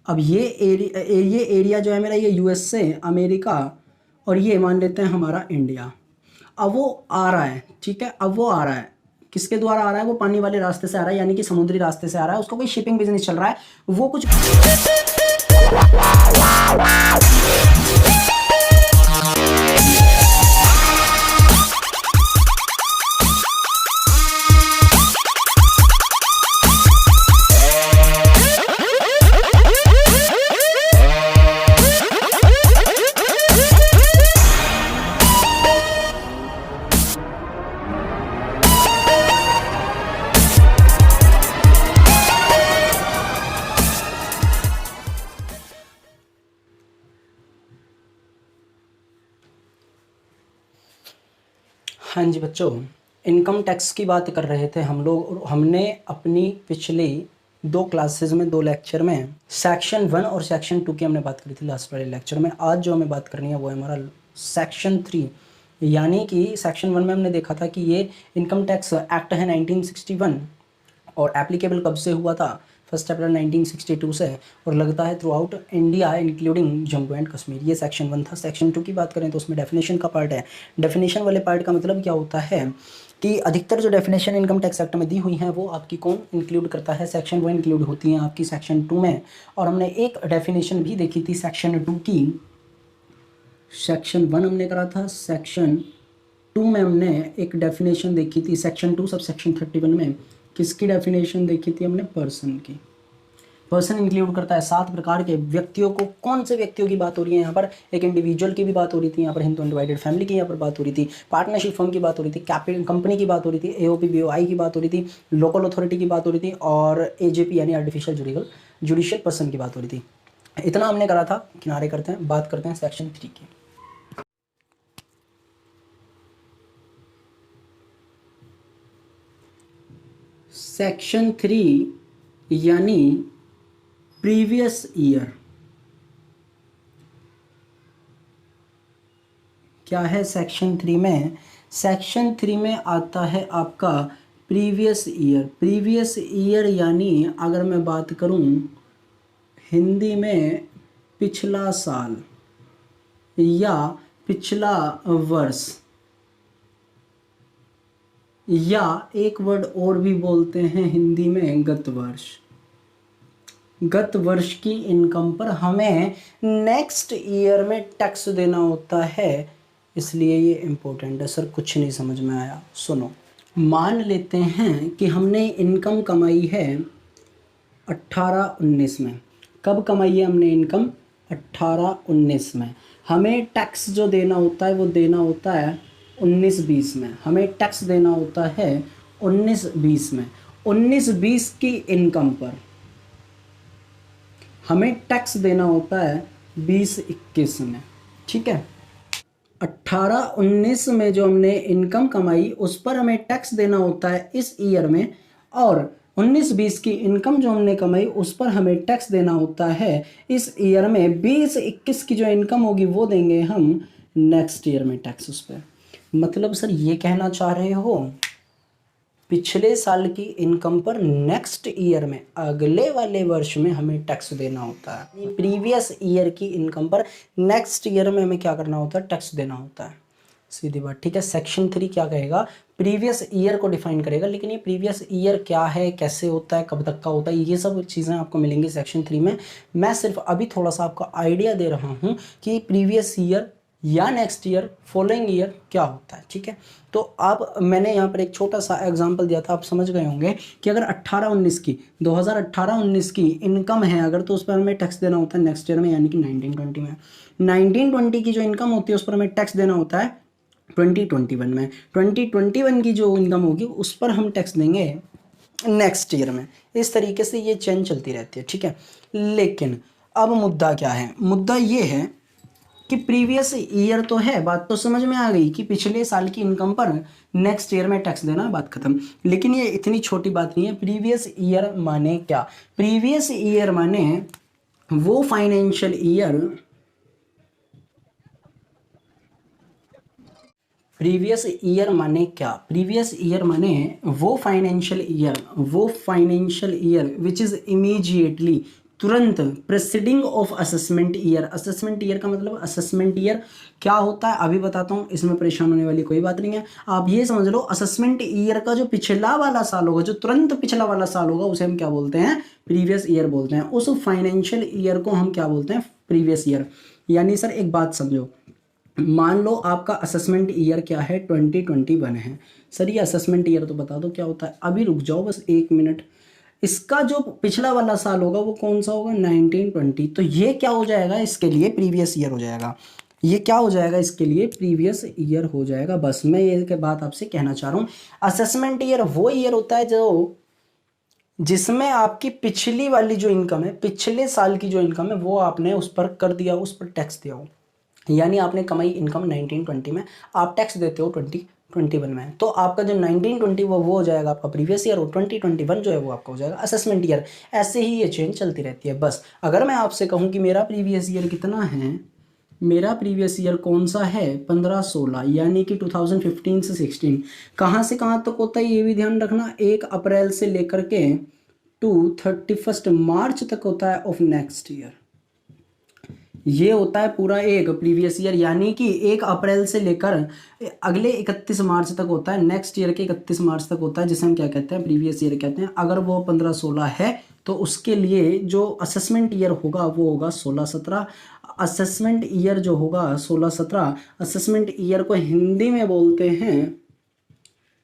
अब ये एरिया जो है मेरा, ये यूएसए, अमेरिका, और ये मान लेते हैं हमारा इंडिया। अब वो आ रहा है, ठीक है, अब वो आ रहा है, किसके द्वारा आ रहा है? वो पानी वाले रास्ते से आ रहा है, यानी कि समुद्री रास्ते से आ रहा है। उसका कोई शिपिंग बिजनेस चल रहा है, वो कुछ हाँ जी बच्चों, इनकम टैक्स की बात कर रहे थे हम लोग, और हमने अपनी पिछली 2 क्लासेस में, 2 लेक्चर में सेक्शन 1 और सेक्शन 2 की हमने बात करी थी लास्ट वाले लेक्चर में। आज जो हमें बात करनी है वो है हमारा सेक्शन 3, यानी कि सेक्शन 1 में हमने देखा था कि ये इनकम टैक्स एक्ट है 1961, और एप्लीकेबल कब से हुआ था? 1 अप्रैल 1962 से, और लगता है through out India including Jammu and Kashmir. ये सेक्शन 1 था। सेक्शन 2 की बात करें तो उसमें डेफिनेशन का पार्ट है। डेफिनेशन वाले पार्ट का मतलब क्या होता है कि अधिकतर जो डेफिनेशन इनकम टैक्स एक्ट में दी हुई हैं वो आपकी कौन इंक्लूड करता है? सेक्शन 1 इंक्लूड होती हैं आपकी सेक्शन 2 में। और हमने एक डेफिनेशन भी देखी थी सेक्शन 2 की। सेक्शन 1 हमने करा था, सेक्शन 2 में हमने एक डेफिनेशन देखी थी, सेक्शन 2 सब सेक्शन 31 में किसकी डेफिनेशन देखी थी हमने? पर्सन की। पर्सन इंक्लूड करता है 7 प्रकार के व्यक्तियों को। कौन से व्यक्तियों की बात हो रही है यहाँ पर? एक इंडिविजुअल की भी बात हो रही थी यहाँ पर, हिंदू अनडिवाइडेड फैमिली की यहाँ पर बात हो रही थी, पार्टनरशिप फर्म की बात हो रही थी, कैपिटल कंपनी की बात हो रही थी, एओपी बीओआई की बात हो रही थी, लोकल अथॉरिटी की बात हो रही थी, और एजेपी यानी आर्टिफिशियल जुडिशियल पर्सन की बात हो रही थी। इतना हमने करा था, किनारे करते हैं, बात करते हैं सेक्शन 3 की। सेक्शन 3 यानी प्रीवियस ईयर। क्या है सेक्शन 3 में? सेक्शन 3 में आता है आपका प्रीवियस ईयर। प्रीवियस ईयर यानी अगर मैं बात करूं हिंदी में पिछला साल या पिछला वर्ष, या एक वर्ड और भी बोलते हैं हिंदी में गत वर्ष। गत वर्ष की इनकम पर हमें नेक्स्ट ईयर में टैक्स देना होता है, इसलिए ये इम्पोर्टेंट है। सर कुछ नहीं समझ में आया, सुनो। मान लेते हैं कि हमने इनकम कमाई है 18-19 में। कब कमाई है हमने इनकम? 18-19 में। हमें टैक्स जो देना होता है वो देना होता है 19-20 में। हमें टैक्स देना होता है 19-20 में। 19-20 की इनकम पर हमें टैक्स देना होता है 20-21 में, ठीक है। 18-19 में जो हमने इनकम कमाई उस पर हमें टैक्स देना होता है इस ईयर में, और 19-20 की इनकम जो हमने कमाई उस पर हमें टैक्स देना होता है इस ईयर में। 20-21 की जो इनकम होगी वो देंगे हम नेक्स्ट ईयर में टैक्स उस पर। मतलब सर ये कहना चाह रहे हो पिछले साल की इनकम पर नेक्स्ट ईयर में, अगले वाले वर्ष में हमें टैक्स देना होता है। प्रीवियस ईयर की इनकम पर नेक्स्ट ईयर में हमें क्या करना होता है? टैक्स देना होता है, सीधी बात, ठीक है। सेक्शन 3 क्या कहेगा? प्रीवियस ईयर को डिफाइन करेगा, लेकिन ये प्रीवियस ईयर क्या है, कैसे होता है, कब तक का होता है, ये सब चीज़ें आपको मिलेंगी सेक्शन 3 में। मैं सिर्फ अभी थोड़ा सा आपको आइडिया दे रहा हूँ कि प्रीवियस ईयर या नेक्स्ट ईयर, फॉलोइंग ईयर क्या होता है, ठीक है। तो आप, मैंने यहाँ पर एक छोटा सा एग्जांपल दिया था, आप समझ गए होंगे कि अगर 18-19 की 2018-19 की इनकम है अगर, तो उस पर हमें टैक्स देना होता है नेक्स्ट ईयर में, यानी कि 1920 में। 1920 की जो इनकम होती है उस पर हमें टैक्स देना होता है 2021 में। 2021 की जो इनकम होगी उस पर हम टैक्स देंगे नेक्स्ट ईयर में। इस तरीके से ये चेंज चलती रहती है, ठीक है। लेकिन अब मुद्दा क्या है? मुद्दा ये है कि प्रीवियस ईयर तो है, बात तो समझ में आ गई कि पिछले साल की इनकम पर नेक्स्ट ईयर में टैक्स देना, बात खत्म। लेकिन ये इतनी छोटी बात नहीं है। प्रीवियस ईयर माने क्या? प्रीवियस ईयर माने वो फाइनेंशियल ईयर, प्रीवियस ईयर माने क्या? प्रीवियस ईयर माने वो financial year which is immediately तुरंत preceding of assessment year. Assessment year का मतलब असेसमेंट ईयर क्या होता है अभी बताता हूँ, इसमें परेशान होने वाली कोई बात नहीं है। आप ये समझ लो असेसमेंट ईयर का जो पिछला वाला साल होगा, जो तुरंत पिछला वाला साल होगा, उसे हम क्या बोलते हैं, प्रीवियस ईयर बोलते हैं। उस फाइनेंशियल ईयर को हम क्या बोलते हैं, प्रीवियस ईयर। यानी सर एक बात समझो, मान लो आपका असेसमेंट ईयर क्या है, 2021 है। सर ये असेसमेंट ईयर तो बता दो क्या होता है। अभी रुक जाओ बस 1 मिनट। इसका जो पिछला वाला साल होगा वो कौन सा होगा, 1920। तो ये क्या हो जाएगा, इसके लिए प्रीवियस ईयर हो जाएगा। ये क्या हो जाएगा, इसके लिए प्रीवियस ईयर हो जाएगा। बस मैं ये के बात आपसे कहना चाह रहा हूँ। असेसमेंट ईयर वो ईयर होता है जो जिसमें आपकी पिछली वाली जो इनकम है, पिछले साल की जो इनकम है, वो आपने उस पर कर दिया, उस पर टैक्स दिया हो। यानी आपने कमाई इनकम 1920 में, आप टैक्स देते हो 2021 में, तो आपका जो 1920 वो हो जाएगा आपका प्रीवियस ईयर, और 2021 जो है वो आपका हो जाएगा असेसमेंट ईयर। ऐसे ही ये चेंज चलती रहती है। बस अगर मैं आपसे कहूँ कि मेरा प्रीवियस ईयर कितना है, मेरा प्रीवियस ईयर कौन सा है, 15-16, यानी कि 2015 से 16। कहाँ से कहाँ तक होता है ये भी ध्यान रखना, 1 अप्रैल से लेकर के टू 31 मार्च तक होता है ऑफ नेक्स्ट ईयर। ये होता है पूरा एक प्रीवियस ईयर, यानी कि 1 अप्रैल से लेकर अगले 31 मार्च तक होता है, नेक्स्ट ईयर के 31 मार्च तक होता है, जिसे हम क्या कहते हैं, प्रीवियस ईयर कहते हैं। अगर वो 15-16 है तो उसके लिए जो असेसमेंट ईयर होगा वो होगा 16-17। असेसमेंट ईयर जो होगा 16-17, असेसमेंट ईयर को हिंदी में बोलते हैं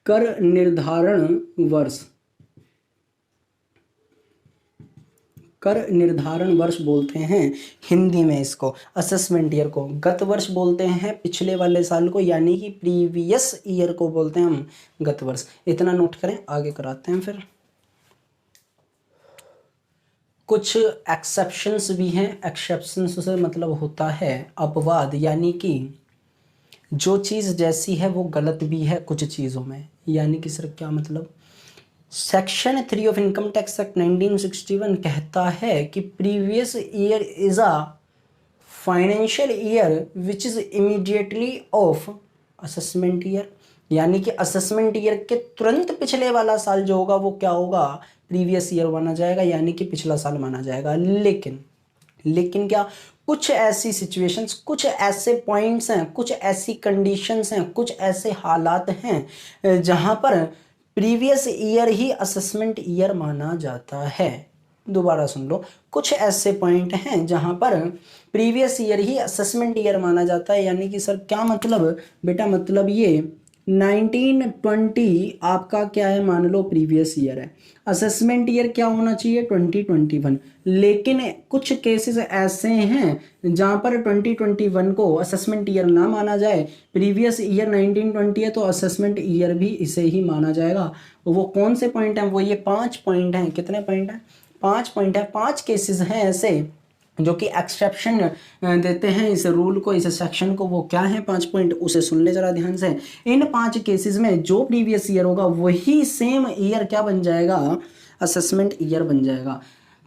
कर निर्धारण वर्ष। कर निर्धारण वर्ष बोलते हैं हिंदी में इसको, असेसमेंट ईयर को। गत वर्ष बोलते हैं पिछले वाले साल को, यानी कि प्रीवियस ईयर को बोलते हैं हम गत वर्ष। इतना नोट करें, आगे कराते हैं फिर। कुछ एक्सेप्शंस भी हैं। एक्सेप्शंस से मतलब होता है अपवाद, यानी कि जो चीज़ जैसी है वो गलत भी है कुछ चीज़ों में। यानी कि सर क्या मतलब, section 3 of income tax act 1961 कहता है कि previous year is a financial year which is immediately of assessment year. यानी कि असेसमेंट ईयर के तुरंत पिछले वाला साल जो होगा वो क्या होगा, प्रीवियस ईयर माना जाएगा, यानी कि पिछला साल माना जाएगा। लेकिन क्या, कुछ ऐसी सिचुएशंस, कुछ ऐसे पॉइंट्स हैं, कुछ ऐसी कंडीशंस हैं, कुछ ऐसे हालात हैं जहां पर प्रीवियस ईयर ही असेसमेंट ईयर माना जाता है। दोबारा सुन लो, कुछ ऐसे पॉइंट हैं जहां पर प्रीवियस ईयर ही असेसमेंट ईयर माना जाता है। यानी कि सर क्या मतलब बेटा, मतलब ये 1920 आपका क्या है, मान लो प्रीवियस ईयर है, असेसमेंट ईयर क्या होना चाहिए, 2021। लेकिन कुछ केसेस ऐसे हैं जहां पर 2021 को असेसमेंट ईयर ना माना जाए, प्रीवियस ईयर 1920 है तो असेसमेंट ईयर भी इसे ही माना जाएगा। वो कौन से पॉइंट हैं, वो ये 5 पॉइंट हैं। कितने पॉइंट हैं, 5 पॉइंट है। 5 केसेस हैं ऐसे जो कि एक्सेप्शन देते हैं इस रूल को, इस सेक्शन को। वो क्या है 5 पॉइंट, उसे सुन ले जरा ध्यान से। इन 5 केसेस में जो प्रीवियस ईयर होगा वही सेम ईयर क्या बन जाएगा, असेसमेंट ईयर बन जाएगा।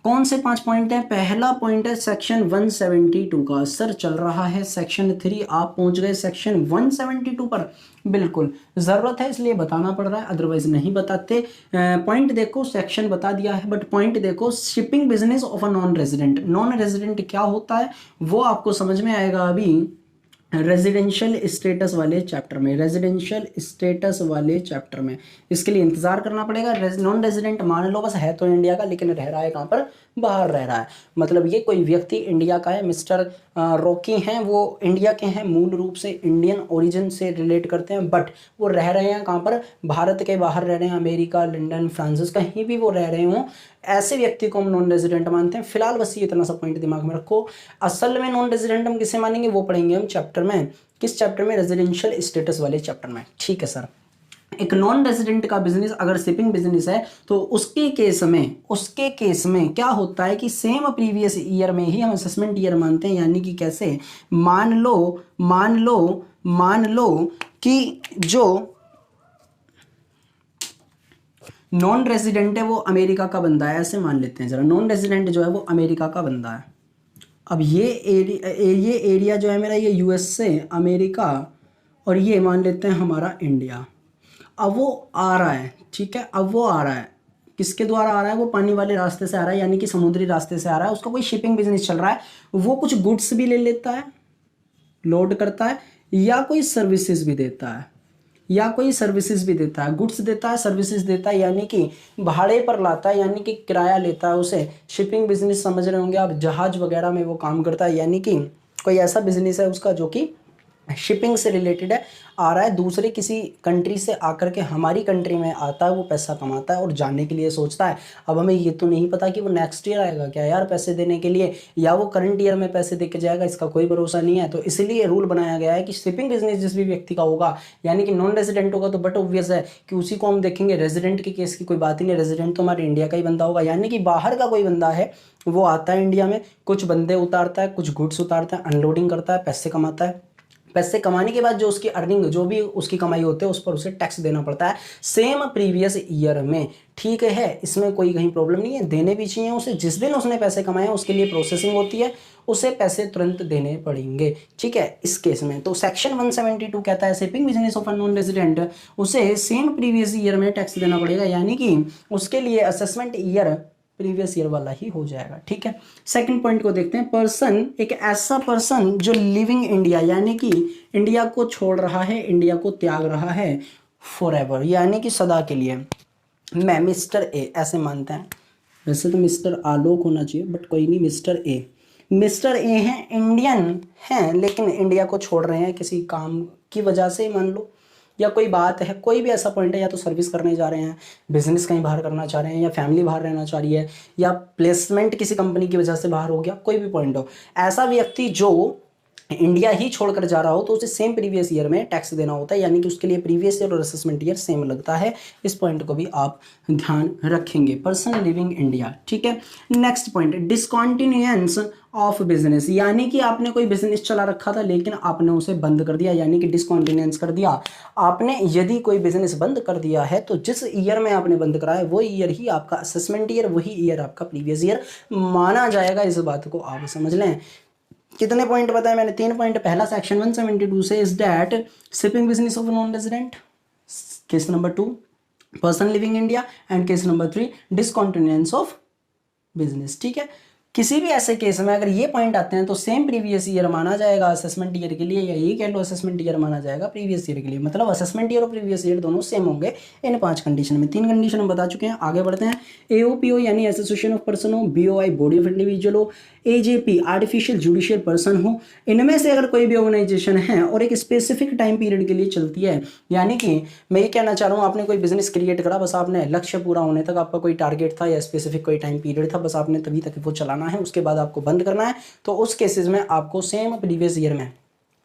कौन से 5 पॉइंट हैं, पहला पॉइंट है सेक्शन 172 का। सर चल रहा है सेक्शन 3, आप पहुंच गए सेक्शन 172 पर। बिल्कुल ज़रूरत है इसलिए बताना पड़ रहा है, अदरवाइज नहीं बताते। पॉइंट देखो, सेक्शन बता दिया है बट पॉइंट देखो, shipping business of a non resident. Non resident क्या होता है वो आपको समझ में आएगा अभी रेजिडेंशियल स्टेटस वाले चैप्टर में, रेजिडेंशियल स्टेटस वाले चैप्टर में। इसके लिए इंतजार करना पड़ेगा। नॉन रेजिडेंट मान लो बस है तो इंडिया का, लेकिन रह रहा है कहाँ पर, बाहर रह रहा है। मतलब ये कोई व्यक्ति इंडिया का है, मिस्टर रॉकी हैं, वो इंडिया के हैं, मूल रूप से इंडियन ओरिजिन से रिलेट करते हैं, बट वो रह रहे हैं कहाँ पर, भारत के बाहर रह रहे हैं, अमेरिका, लंदन, फ्रांस, कहीं भी वो रह रहे हों, ऐसे व्यक्ति को हम नॉन रेजिडेंट मानते हैं। फिलहाल बस ये इतना सा पॉइंट दिमाग में रखो। असल में नॉन रेजिडेंट हम किसे मानेंगे वो पढ़ेंगे हम चैप्टर में। किस चैप्टर में, रेजिडेंशियल स्टेटस वाले चैप्टर में। ठीक है सर। एक नॉन रेजिडेंट का बिजनेस अगर शिपिंग बिजनेस है तो उसके केस में क्या होता है कि सेम प्रीवियस ईयर में ही हम असेसमेंट ईयर मानते हैं। यानी कि कैसे, मान लो कि जो नॉन रेजिडेंट है वो अमेरिका का बंदा है, ऐसे मान लेते हैं जरा, नॉन रेजिडेंट जो है वो अमेरिका का बंदा है। अब ये एरिया जो है मेरा, ये यूएसए, अमेरिका, और ये मान लेते हैं हमारा इंडिया। अब वो आ रहा है, ठीक है, अब वो आ रहा है किसके द्वारा आ रहा है, वो पानी वाले रास्ते से आ रहा है, यानी कि समुद्री रास्ते से आ रहा है, उसका कोई शिपिंग बिजनेस चल रहा है, वो कुछ गुड्स भी ले लेता है, लोड करता है, या कोई सर्विसेज भी देता है, या कोई सर्विसेज भी देता है, गुड्स देता है, सर्विसेज देता है, यानी कि भाड़े पर लाता है, यानी कि किराया लेता है, उसे शिपिंग बिजनेस समझ रहे होंगे आप, जहाज वगैरह में वो काम करता है, यानी कि कोई ऐसा बिजनेस है उसका जो कि शिपिंग से रिलेटेड है, आ रहा है दूसरे किसी कंट्री से आकर के हमारी कंट्री में आता है, वो पैसा कमाता है और जाने के लिए सोचता है। अब हमें ये तो नहीं पता कि वो नेक्स्ट ईयर आएगा क्या यार पैसे देने के लिए, या वो करंट ईयर में पैसे दे के जाएगा, इसका कोई भरोसा नहीं है। तो इसलिए रूल बनाया गया है कि शिपिंग बिजनेस जिस भी व्यक्ति का होगा, यानी कि नॉन रेजिडेंट होगा तो बट ऑब्वियस है कि उसी को हम देखेंगे। रेजिडेंट के केस की कोई बात ही नहीं, रेजिडेंट तो हमारे इंडिया का ही बंदा होगा, यानी कि बाहर का कोई बंदा है, वो आता है इंडिया में, कुछ बंदे उतारता है, कुछ गुड्स उतारता है, अनलोडिंग करता है, पैसे कमाता है। पैसे कमाने के बाद जो उसकी अर्निंग, जो भी उसकी कमाई होती है, उस पर उसे टैक्स देना पड़ता है सेम प्रीवियस ईयर में। ठीक है, इसमें कोई कहीं प्रॉब्लम नहीं है, देने भी चाहिए उसे। जिस दिन उसने पैसे कमाए उसके लिए प्रोसेसिंग होती है, उसे पैसे तुरंत देने पड़ेंगे। ठीक है, इस केस में तो सेक्शन 172 कहता है shipping business of non resident, उसे सेम प्रीवियस ईयर में टैक्स देना पड़ेगा, यानी कि उसके लिए असेसमेंट ईयर प्रीवियस ईयर वाला ही हो जाएगा। ठीक है, सेकंड पॉइंट को देखते हैं। पर्सन, एक ऐसा पर्सन जो लिविंग इंडिया, यानी कि इंडिया को छोड़ रहा है, इंडिया को त्याग रहा है फॉरएवर, यानी कि सदा के लिए। मैं मिस्टर ए ऐसे मानते हैं, वैसे तो मिस्टर आलोक होना चाहिए बट कोई नहीं, मिस्टर ए, मिस्टर ए हैं, इंडियन हैं, लेकिन इंडिया को छोड़ रहे हैं किसी काम की वजह से, मान लो, या कोई बात है, कोई भी ऐसा पॉइंट है, या तो सर्विस करने जा रहे हैं, बिजनेस कहीं बाहर करना चाह रहे हैं, या फैमिली बाहर रहना चाह रही है, या प्लेसमेंट किसी कंपनी की वजह से बाहर हो गया, कोई भी पॉइंट हो, ऐसा व्यक्ति जो इंडिया ही छोड़कर जा रहा हो तो उसे सेम प्रीवियस ईयर में टैक्स देना होता है, यानी कि उसके लिए प्रीवियस ईयर और असेसमेंट ईयर सेम लगता है। इस पॉइंट को भी आप ध्यान रखेंगे, पर्सन लिविंग इंडिया। ठीक है, नेक्स्ट पॉइंट, डिसकॉन्टिन्यूएंस ऑफ बिजनेस, यानी कि आपने कोई बिजनेस चला रखा था लेकिन आपने उसे बंद कर दिया, यानी कि डिसकॉन्टिन्यूएंस कर दिया आपने। यदि कोई बिजनेस बंद कर दिया है तो जिस ईयर में आपने बंद करा है वो ईयर ही आपका असेसमेंट ईयर, वही ईयर आपका प्रीवियस ईयर माना जाएगा। इस बात को आप समझ लें। कितने पॉइंट बताए मैंने? 3 पॉइंट। पहला सेक्शन 172 से is that shipping business of non resident, case number 2 person living India, and case number 3 discontinuance of business. ठीक है, किसी भी ऐसे केस में अगर ये पॉइंट आते हैं तो सेम प्रीवियस ईयर माना जाएगा असेसमेंट ईयर के लिए, या ये कह लो असेसमेंट ईयर माना जाएगा प्रीवियस ईयर के लिए, मतलब असेसमेंट ईयर और प्रीवियस ईयर दोनों सेम होंगे इन 5 कंडीशन में। 3 कंडीशन हम बता चुके हैं, आगे बढ़ते हैं। एओपीओ यानी एसोसिएशन ऑफ पर्सन हो, बीओआई बॉडी ऑफ इंडिविजुअल हो, एजेपी आर्टिफिशियल जुडिशियल पर्सन हो, इनमें से अगर कोई भी ऑर्गेनाइजेशन है और एक स्पेसिफिक टाइम पीरियड के लिए चलती है, यानी कि मैं ये कहना चाह रहा हूँ आपने कोई बिजनेस क्रिएट करा, बस आपने लक्ष्य पूरा होने तक आपका कोई टारगेट था या स्पेसिफिक कोई टाइम पीरियड था, बस आपने तभी तक वो चलाना है, उसके बाद आपको बंद करना है, तो उस केसेस में आपको सेम प्रीवियस ईयर में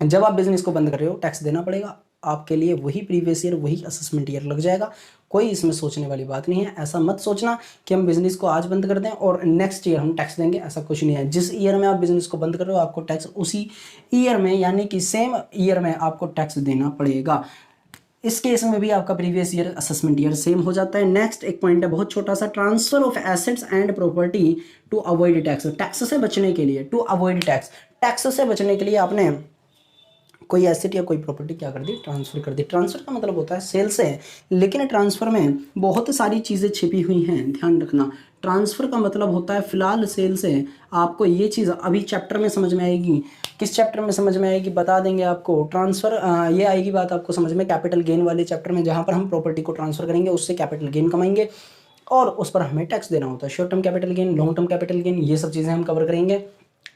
जब आप बिजनेस को बंद कर रहे हो टैक्स देना पड़ेगा। आपके लिए वही प्रीवियस ईयर, वही असेसमेंट ईयर लग जाएगा। कोई इसमें सोचने वाली बात नहीं है। ऐसा मत सोचना कि हम बिजनेस को आज बंद कर दें और नेक्स्ट ईयर हम टैक्स देंगे, ऐसा कुछ नहीं है। जिस ईयर में आप बिजनेस को बंद कर रहे हो आपको टैक्स उसी ईयर में, यानी कि सेम ईयर में आपको टैक्स देना पड़ेगा। इस केस में भी आपका previous year assessment year same हो जाता है। नेक्स्ट एक पॉइंट है बहुत छोटा सा, transfer of assets and property to avoid tax. Tax से बचने के लिए, टू अवॉइड टैक्स, टैक्स से बचने के लिए आपने कोई एसेट या कोई प्रॉपर्टी क्या कर दी, ट्रांसफर कर दी। ट्रांसफर का मतलब होता है सेल से, लेकिन ट्रांसफर में बहुत सारी चीज़ें छिपी हुई हैं, ध्यान रखना। ट्रांसफर का मतलब होता है फिलहाल सेल से। आपको ये चीज़ अभी चैप्टर में समझ में आएगी। किस चैप्टर में समझ में आएगी बता देंगे आपको। ट्रांसफर ये आएगी बात आपको समझ में कैपिटल गेन वाले चैप्टर में, जहाँ पर हम प्रॉपर्टी को ट्रांसफर करेंगे, उससे कैपिटल गेन कमाएंगे और उस पर हमें टैक्स देना होता है। Short term capital gain, long term capital gain, ये सब चीज़ें हम कवर करेंगे।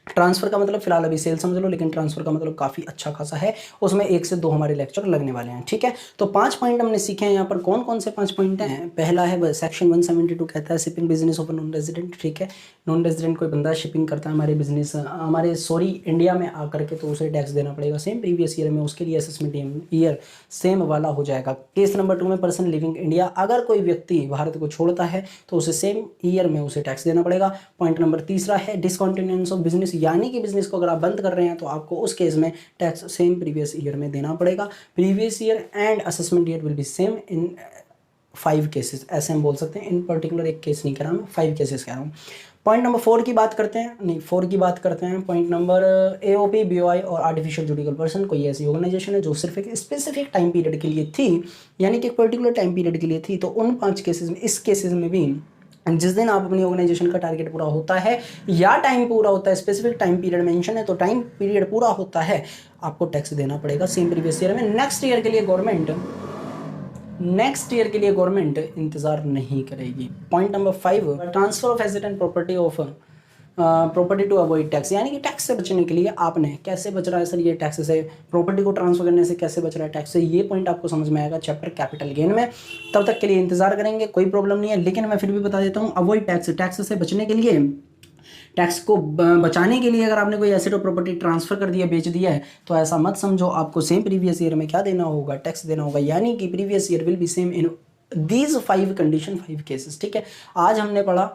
ट्रांसफर का मतलब फिलहाल अभी सेल समझ लो, लेकिन ट्रांसफर का मतलब काफ़ी अच्छा खासा है, उसमें 1 से 2 हमारे लेक्चर लगने वाले हैं। ठीक है, तो 5 पॉइंट हमने सीखे हैं। यहाँ पर कौन कौन से 5 पॉइंट हैं? पहला है सेक्शन 172 कहता है shipping business of non resident. ठीक है, नॉन रेजिडेंट कोई बंदा शिपिंग करता है हमारे बिजनेस इंडिया में आकर के, तो उसे टैक्स देना पड़ेगा सेम प्रीवियस ईयर में, उसके लिए असेसमेंट ईयर सेम वाला हो जाएगा। केस नंबर 2 में पर्सन लिविंग इंडिया, अगर कोई व्यक्ति भारत को छोड़ता है तो उसे सेम ईयर में उसे टैक्स देना पड़ेगा। पॉइंट नंबर 3 है डिसकॉन्टिन्यूएंस ऑफ बिजनेस, यानी कि बिजनेस को अगर आप बंद कर रहे हैं तो आपको उस केस में टैक्स सेम प्रीवियस ईयर में देना पड़ेगा। Previous year and assessment year will be same in 5 cases, ऐसे हम बोल सकते हैं। इन पर्टिकुलर एक केस नहीं कह रहा मैं, 5 केसेस कह रहा हूँ। पॉइंट नंबर 4 की बात करते हैं, नहीं 4 की बात करते हैं। पॉइंट नंबर AOP, BOI और आर्टिफिशियल जुडिकल पर्सन कोई ऐसी ऑर्गेनाइजेशन है जो सिर्फ एक स्पेसिफिक टाइम पीरियड के लिए थी, यानी कि एक पर्टिकुलर टाइम पीरियड के लिए थी, तो उन 5 केसेस में, इस केसेस में भी जिस दिन आप अपनी ऑर्गेनाइजेशन का टारगेट पूरा होता है या टाइम पूरा होता है, स्पेसिफिक टाइम पीरियड मेंशन है तो टाइम पीरियड पूरा होता है, आपको टैक्स देना पड़ेगा सेम प्रीवियस ईयर में। नेक्स्ट ईयर के लिए गवर्नमेंट इंतजार नहीं करेगी। Point number 5, transfer of asset and property of property to avoid tax, यानी कि टैक्स से बचने के लिए आपने, कैसे बच रहा है सर ये टैक्स से, प्रॉपर्टी को ट्रांसफर करने से कैसे बच रहा है टैक्स से, ये पॉइंट आपको समझ में आएगा चैप्टर कैपिटल गेन में। तब तक के लिए इंतजार करेंगे, कोई प्रॉब्लम नहीं है, लेकिन मैं फिर भी बता देता हूँ, अवॉइड टैक्स, टैक्स से बचने के लिए, टैक्स को बचाने के लिए अगर आपने कोई एसेट और प्रॉपर्टी ट्रांसफर कर दिया, बेच दिया है, तो ऐसा मत समझो आपको सेम प्रीवियस ईयर में क्या देना होगा, टैक्स देना होगा, यानी कि previous year will be same in these 5 condition, 5 cases. ठीक है, आज हमने पढ़ा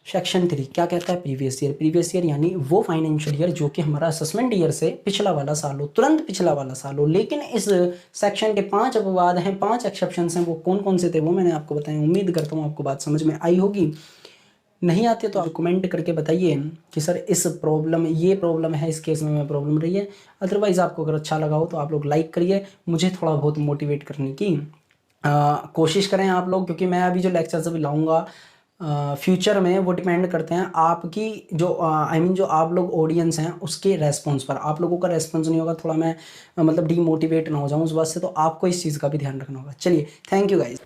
सेक्शन 3 क्या कहता है, प्रीवियस ईयर। प्रीवियस ईयर यानी वो फाइनेंशियल ईयर जो कि हमारा असेसमेंट ईयर से पिछला वाला साल हो, तुरंत पिछला वाला साल हो। लेकिन इस सेक्शन के 5 अपवाद हैं, 5 एक्सेप्शंस हैं, वो कौन कौन से थे वो मैंने आपको बताया। उम्मीद करता हूँ आपको बात समझ में आई होगी। नहीं आते तो आप कमेंट करके बताइए कि सर इस प्रॉब्लम, ये प्रॉब्लम है, इस केस में मैं प्रॉब्लम रही है। अदरवाइज़ आपको अगर अच्छा लगा हो तो आप लोग लाइक करिए, मुझे थोड़ा बहुत मोटिवेट करने की कोशिश करें आप लोग, क्योंकि मैं अभी जो लेक्चर्स अभी लाऊंगा फ्यूचर में, वो डिपेंड करते हैं आपकी जो आई मीन जो आप लोग ऑडियंस हैं उसके रेस्पॉन्स पर। आप लोगों का रेस्पॉन्स नहीं होगा, थोड़ा मैं मतलब डीमोटिवेट ना हो जाऊँ उस बात से, तो आपको इस चीज़ का भी ध्यान रखना होगा। चलिए, थैंक यू गाइज।